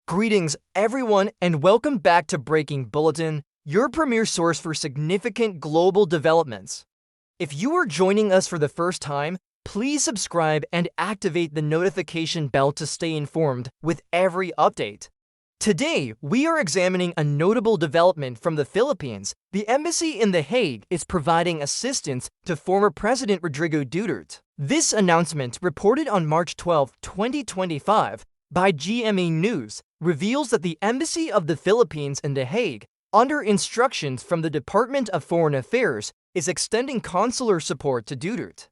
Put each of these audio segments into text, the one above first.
Greetings, everyone, and welcome back to Breaking Bulletin, your premier source for significant global developments. If you are joining us for the first time, please subscribe and activate the notification bell to stay informed with every update. Today, we are examining a notable development from the Philippines. The embassy in The Hague is providing assistance to former President Rodrigo Duterte. This announcement, reported on March 12, 2025, by GMA News, reveals that the Embassy of the Philippines in The Hague, under instructions from the Department of Foreign Affairs, is extending consular support to Duterte.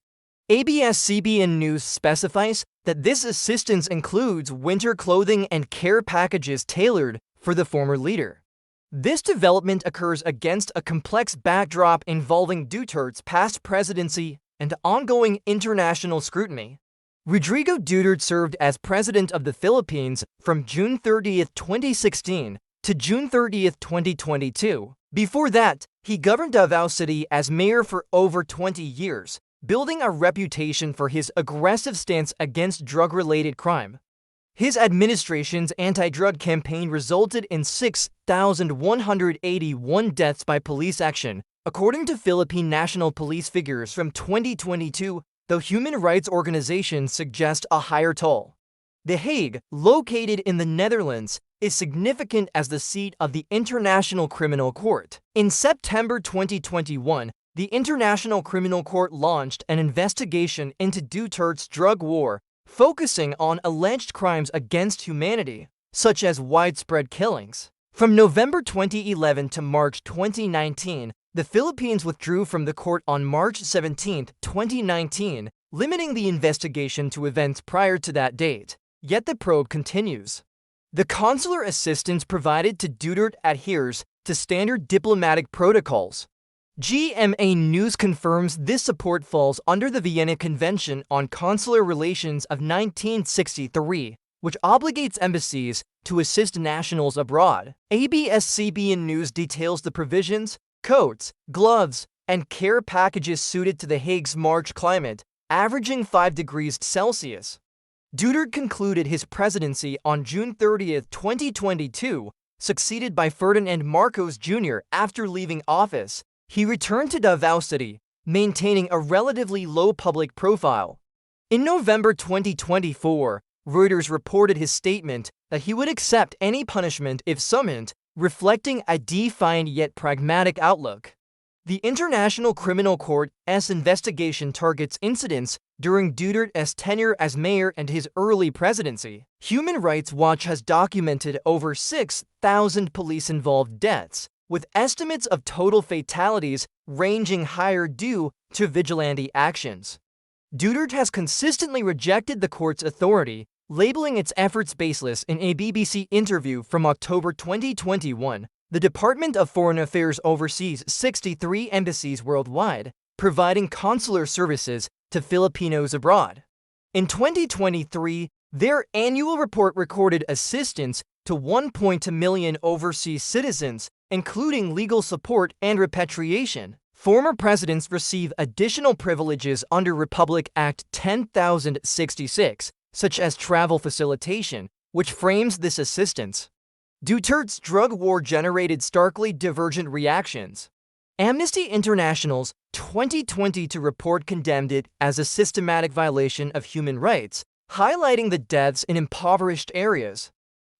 ABS-CBN News specifies that this assistance includes winter clothing and care packages tailored for the former leader. This development occurs against a complex backdrop involving Duterte's past presidency and ongoing international scrutiny. Rodrigo Duterte served as President of the Philippines from June 30, 2016 to June 30, 2022. Before that, he governed Davao City as mayor for over 20 years, building a reputation for his aggressive stance against drug-related crime. His administration's anti-drug campaign resulted in 6,181 deaths by police action, according to Philippine National Police figures from 2022, though human rights organizations suggest a higher toll. The Hague, located in the Netherlands, is significant as the seat of the International Criminal Court. In September 2021, the International Criminal Court launched an investigation into Duterte's drug war, focusing on alleged crimes against humanity, such as widespread killings. From November 2011 to March 2019, the Philippines withdrew from the court on March 17, 2019, limiting the investigation to events prior to that date. Yet the probe continues. The consular assistance provided to Duterte adheres to standard diplomatic protocols. GMA News confirms this support falls under the Vienna Convention on Consular Relations of 1963, which obligates embassies to assist nationals abroad. ABS-CBN News details the provisions, coats, gloves, and care packages suited to The Hague's March climate, averaging 5 degrees Celsius. Duterte concluded his presidency on June 30, 2022, succeeded by Ferdinand Marcos Jr. After leaving office, he returned to Davao City, maintaining a relatively low public profile. In November 2024, Reuters reported his statement that he would accept any punishment if summoned, reflecting a defined yet pragmatic outlook. The International Criminal Court's investigation targets incidents during Duterte's tenure as mayor and his early presidency. Human Rights Watch has documented over 6,000 police-involved deaths, with estimates of total fatalities ranging higher due to vigilante actions. Duterte has consistently rejected the court's authority, labeling its efforts baseless. In a BBC interview from October 2021, the Department of Foreign Affairs oversees 63 embassies worldwide, providing consular services to Filipinos abroad. In 2023, their annual report recorded assistance to 1.2 million overseas citizens, including legal support and repatriation. Former presidents receive additional privileges under Republic Act 10,066, such as travel facilitation, which frames this assistance. Duterte's drug war generated starkly divergent reactions. Amnesty International's 2022 report condemned it as a systematic violation of human rights, highlighting the deaths in impoverished areas.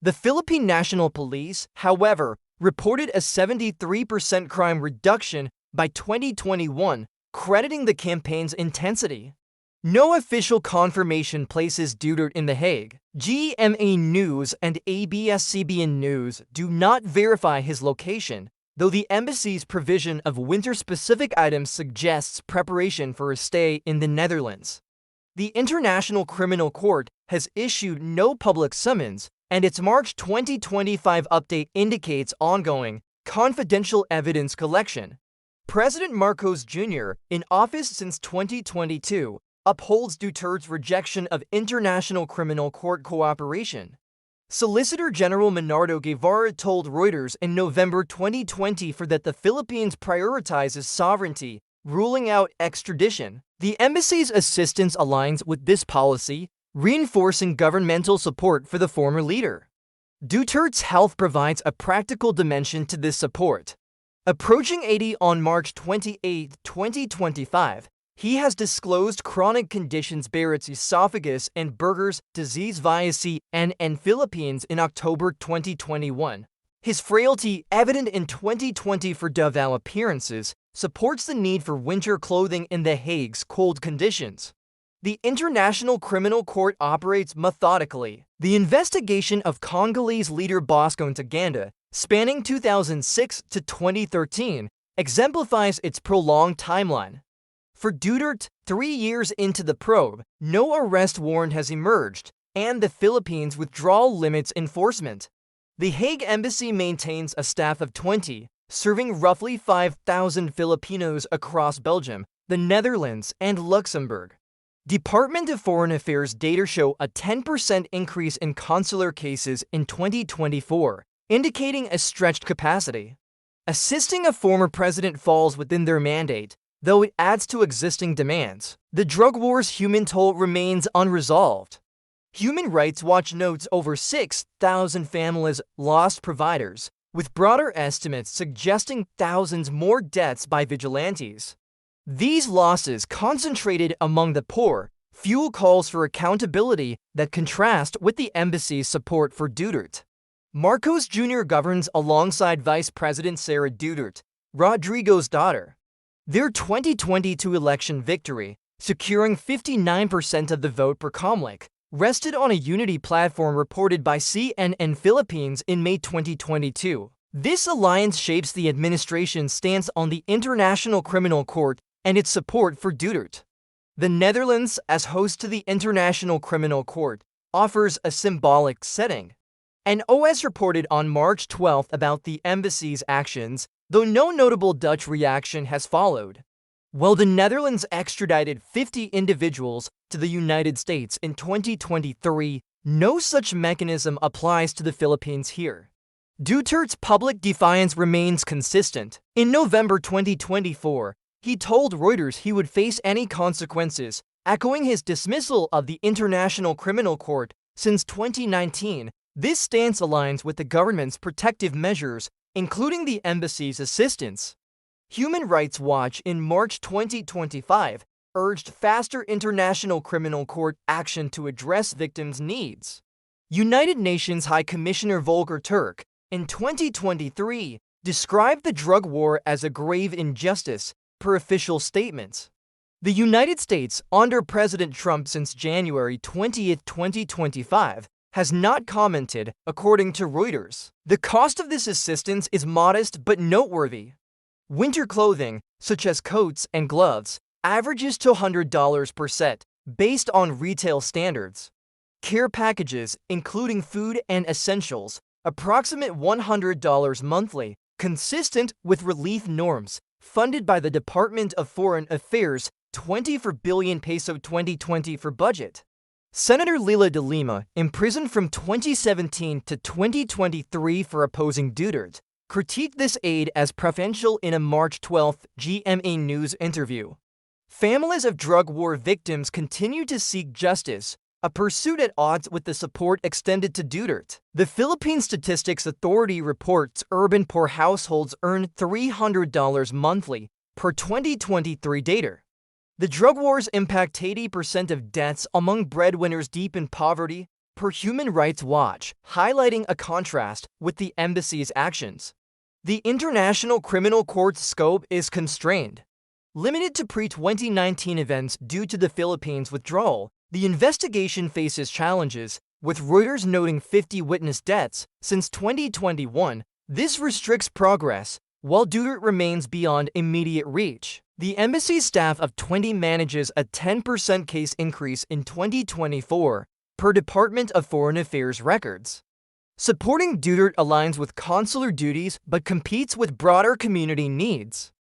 The Philippine National Police, however, reported a 73% crime reduction by 2021, crediting the campaign's intensity. No official confirmation places Duterte in The Hague. GMA News and ABS-CBN News do not verify his location, though the embassy's provision of winter-specific items suggests preparation for a stay in the Netherlands. The International Criminal Court has issued no public summons, and its March 2025 update indicates ongoing, confidential evidence collection. President Marcos Jr., in office since 2022, upholds Duterte's rejection of International Criminal Court cooperation. Solicitor General Menardo Guevara told Reuters in November 2020 that the Philippines prioritizes sovereignty, ruling out extradition. The embassy's assistance aligns with this policy, reinforcing governmental support for the former leader. Duterte's health provides a practical dimension to this support. Approaching 80 on March 28, 2025, he has disclosed chronic conditions Barrett's esophagus and Buerger's disease via CNN Philippines in October 2021. His frailty, evident in 2020 for Davao appearances, supports the need for winter clothing in The Hague's cold conditions. The International Criminal Court operates methodically. The investigation of Congolese leader Bosco Ntaganda, spanning 2006 to 2013, exemplifies its prolonged timeline. For Duterte, 3 years into the probe, no arrest warrant has emerged, and the Philippines' withdrawal limits enforcement. The Hague Embassy maintains a staff of 20, serving roughly 5,000 Filipinos across Belgium, the Netherlands, and Luxembourg. Department of Foreign Affairs data show a 10% increase in consular cases in 2024, indicating a stretched capacity. Assisting a former president falls within their mandate, though it adds to existing demands. The drug war's human toll remains unresolved. Human Rights Watch notes over 6,000 families lost providers, with broader estimates suggesting thousands more deaths by vigilantes. These losses, concentrated among the poor, fuel calls for accountability that contrast with the embassy's support for Duterte. Marcos Jr. governs alongside Vice President Sara Duterte, Rodrigo's daughter. Their 2022 election victory, securing 59% of the vote per Comlec, rested on a unity platform reported by CNN Philippines in May 2022. This alliance shapes the administration's stance on the International Criminal Court and its support for Duterte. The Netherlands, as host to the International Criminal Court, offers a symbolic setting. An OS reported on March 12 about the embassy's actions, though no notable Dutch reaction has followed. While the Netherlands extradited 50 individuals to the United States in 2023, no such mechanism applies to the Philippines here. Duterte's public defiance remains consistent. In November 2024, he told Reuters he would face any consequences, echoing his dismissal of the International Criminal Court. Since 2019, this stance aligns with the government's protective measures, including the embassy's assistance. Human Rights Watch in March 2025 urged faster International Criminal Court action to address victims' needs. United Nations High Commissioner Volker Turk, in 2023, described the drug war as a grave injustice, per official statements. The United States, under President Trump since January 20, 2025, has not commented, according to Reuters. The cost of this assistance is modest but noteworthy. Winter clothing, such as coats and gloves, averages to $100 per set, based on retail standards. Care packages, including food and essentials, approximate $100 monthly, consistent with relief norms, funded by the Department of Foreign Affairs, 24 billion peso 2020 for budget. Senator Leila de Lima, imprisoned from 2017 to 2023 for opposing Duterte, critiqued this aid as preferential in a March 12 GMA News interview. Families of drug war victims continue to seek justice, a pursuit at odds with the support extended to Duterte. The Philippine Statistics Authority reports urban poor households earn $300 monthly per 2023 data. The drug wars impact 80% of deaths among breadwinners deep in poverty, per Human Rights Watch, highlighting a contrast with the embassy's actions. The International Criminal Court's scope is constrained. Limited to pre-2019 events due to the Philippines' withdrawal, the investigation faces challenges, with Reuters noting 50 witness deaths since 2021. This restricts progress, while Duterte remains beyond immediate reach. The embassy's staff of 20 manages a 10% case increase in 2024, per Department of Foreign Affairs records. Supporting Duterte aligns with consular duties but competes with broader community needs.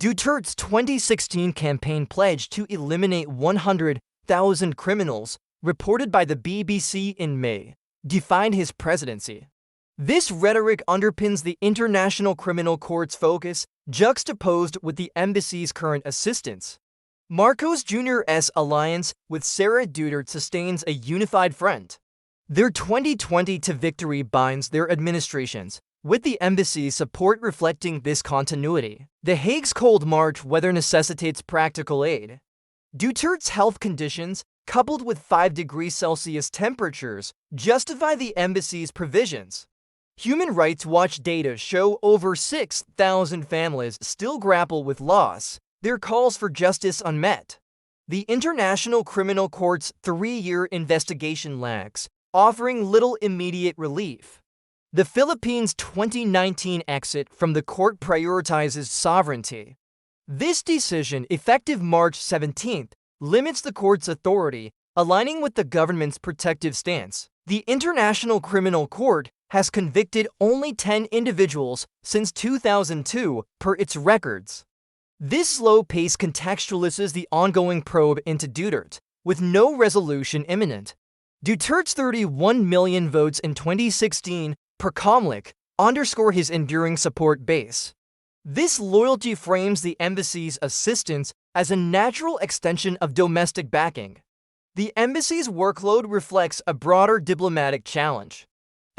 Duterte's 2016 campaign pledged to eliminate 100,000 criminals, reported by the BBC in May, defined his presidency. This rhetoric underpins the International Criminal Court's focus, juxtaposed with the embassy's current assistance. Marcos Jr.'s alliance with Sara Duterte sustains a unified front. Their 2020 victory binds their administrations, with the embassy's support reflecting this continuity. The Hague's cold March weather necessitates practical aid. Duterte's health conditions, coupled with 5 degrees Celsius temperatures, justify the embassy's provisions. Human Rights Watch data show over 6,000 families still grapple with loss, their calls for justice unmet. The International Criminal Court's 3-year investigation lags, offering little immediate relief. The Philippines' 2019 exit from the court prioritizes sovereignty. This decision, effective March 17th, limits the court's authority, aligning with the government's protective stance. The International Criminal Court has convicted only 10 individuals since 2002, per its records. This slow pace contextualizes the ongoing probe into Duterte, with no resolution imminent. Duterte's 31 million votes in 2016 per Comlic underscore his enduring support base. This loyalty frames the embassy's assistance as a natural extension of domestic backing. The embassy's workload reflects a broader diplomatic challenge.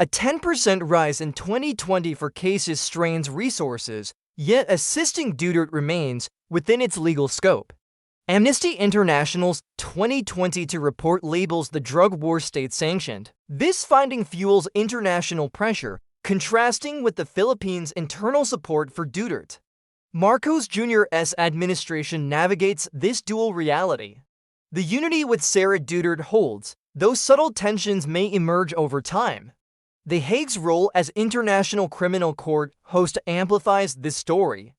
A 10% rise in 2020 for cases strains resources, yet assisting Duterte remains within its legal scope. Amnesty International's 2022 report labels the drug war state-sanctioned. This finding fuels international pressure, contrasting with the Philippines' internal support for Duterte. Marcos Jr.'s administration navigates this dual reality. The unity with Sara Duterte holds, though subtle tensions may emerge over time. The Hague's role as International Criminal Court host amplifies this story.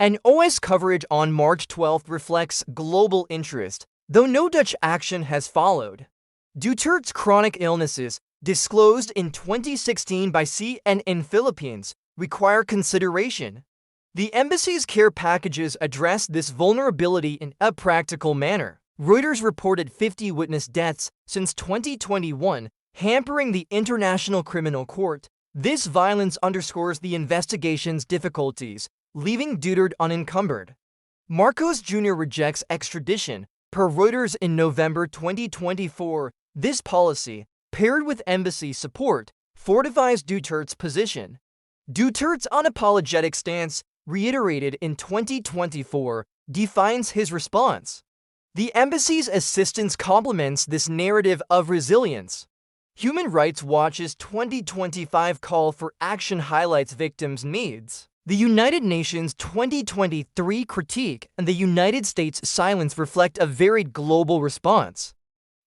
An OS coverage on March 12 reflects global interest, though no Dutch action has followed. Duterte's chronic illnesses, disclosed in 2016 by CNN Philippines, require consideration. The embassy's care packages address this vulnerability in a practical manner. Reuters reported 50 witness deaths since 2021, hampering the International Criminal Court. This violence underscores the investigation's difficulties, leaving Duterte unencumbered. Marcos Jr. rejects extradition, per Reuters in November 2024. This policy, paired with embassy support, fortifies Duterte's position. Duterte's unapologetic stance, reiterated in 2024, defines his response. The embassy's assistance complements this narrative of resilience. Human Rights Watch's 2025 call for action highlights victims' needs. The United Nations 2023 critique and the United States' silence reflect a varied global response.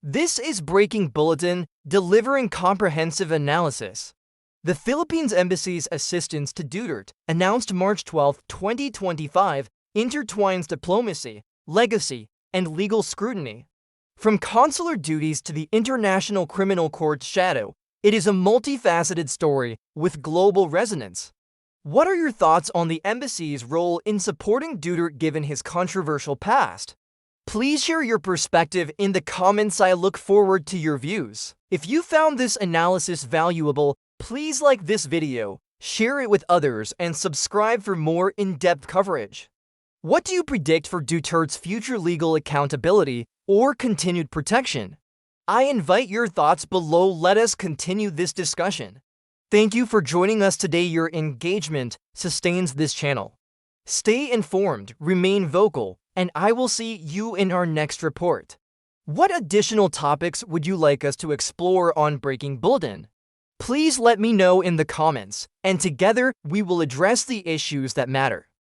This is Breaking Bulletin, delivering comprehensive analysis. The Philippines Embassy's assistance to Duterte, announced March 12, 2025, intertwines diplomacy, legacy, and legal scrutiny. From consular duties to the International Criminal Court's shadow, it is a multifaceted story with global resonance. What are your thoughts on the embassy's role in supporting Duterte given his controversial past? Please share your perspective in the comments. I look forward to your views. If you found this analysis valuable, please like this video, share it with others, and subscribe for more in-depth coverage. What do you predict for Duterte's future legal accountability or continued protection? I invite your thoughts below. Let us continue this discussion. Thank you for joining us today. Your engagement sustains this channel. Stay informed, remain vocal, and I will see you in our next report. What additional topics would you like us to explore on Breaking Bulletin? Please let me know in the comments, and together we will address the issues that matter.